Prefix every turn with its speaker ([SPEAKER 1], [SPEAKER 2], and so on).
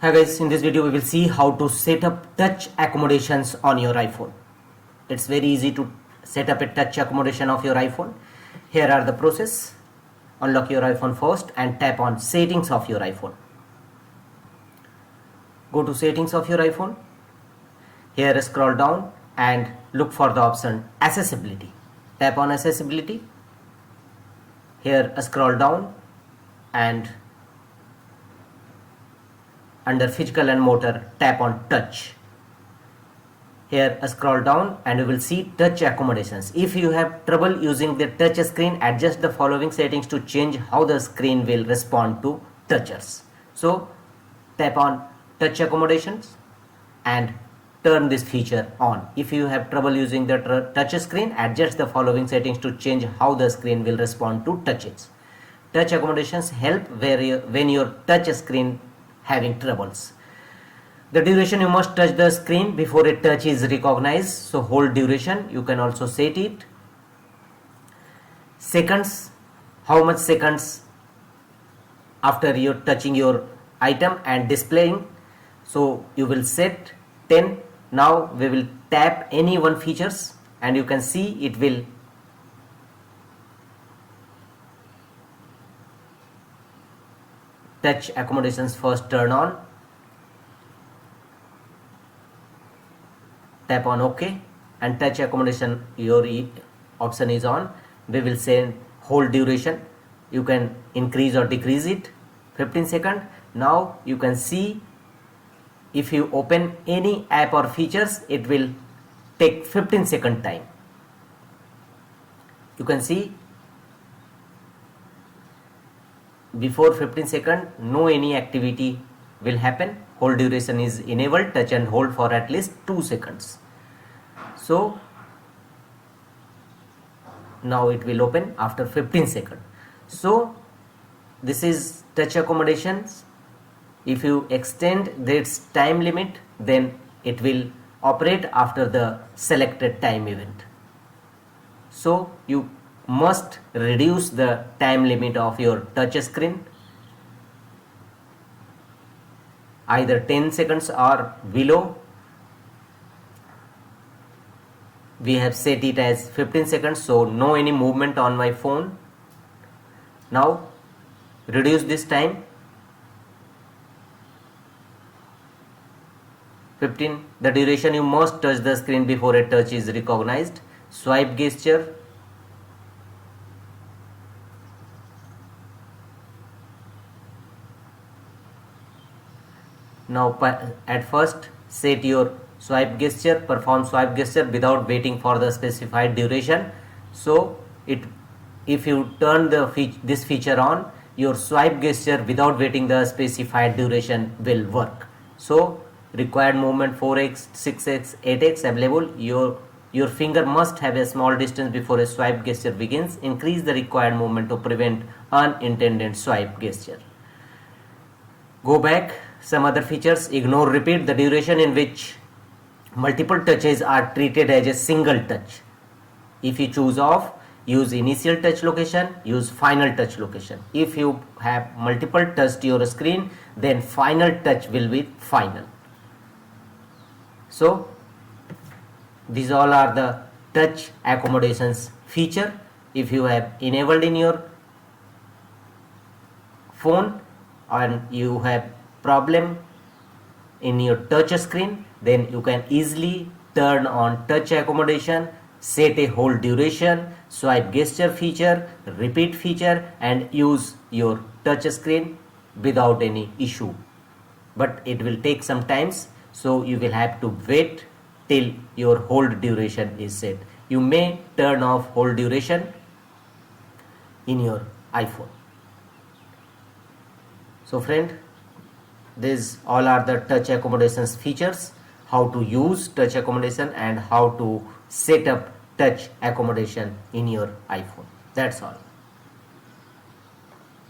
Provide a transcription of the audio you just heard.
[SPEAKER 1] Hi guys, in this video we will see how to set up touch accommodations on your iPhone. It's very easy to set up a touch accommodation of your iPhone. Here are the process. Unlock your iPhone first and tap on settings of your iPhone. Go to settings of your iPhone. Here scroll down and look for the option accessibility. Tap on accessibility. Here scroll down and under physical and motor tap on touch. Here scroll down and you will see touch accommodations. If you have trouble using the touch screen, adjust the following settings to change how the screen will respond to touchers. So tap on touch accommodations and turn this feature on. If you have trouble using the touch screen, adjust the following settings to change how the screen will respond to touches. Touch accommodations help when your touch screen having troubles. The duration you must touch the screen before a touch is recognized, so hold duration. You can also set it. Seconds, how much seconds after you're touching your item and displaying, so you will set 10. Now we will tap any one features and you can see it will touch accommodations first turn on. Tap on OK and touch accommodation, your option is on. We will say hold duration. You can increase or decrease it. 15 seconds. Now you can see if you open any app or features, it will take 15-second time. You can see before 15 seconds no any activity will happen. Hold duration is enabled. Touch and hold for at least 2 seconds. So now it will open after 15 seconds. So this is touch accommodations. If you extend this time limit, then it will operate after the selected time event. So you must reduce the time limit of your touch screen, either 10 seconds or below. We have set it as 15 seconds, so no any movement on my phone. Now reduce this time 15. The duration you must touch the screen before a touch is recognized. Swipe gesture. Now at first set your swipe gesture, perform swipe gesture without waiting for the specified duration. So if you turn this feature on, your swipe gesture without waiting the specified duration will work. So required movement 4x, 6x, 8x available. Your finger must have a small distance before a swipe gesture begins. Increase the required movement to prevent unintended swipe gesture. Go back. Some other features: ignore repeat, the duration in which multiple touches are treated as a single touch. If you choose off, use initial touch location, use final touch location. If you have multiple touch to your screen, then final touch will be final. So these all are the touch accommodations feature. If you have enabled in your phone and you have problem in your touch screen, then you can easily turn on touch accommodation, set a hold duration, swipe gesture feature, repeat feature, and use your touch screen without any issue. But it will take some times, so you will have to wait till your hold duration is set. You may turn off hold duration in your iPhone. So friend, these all are the touch accommodations features, how to use touch accommodation and how to set up touch accommodation in your iPhone. That's all.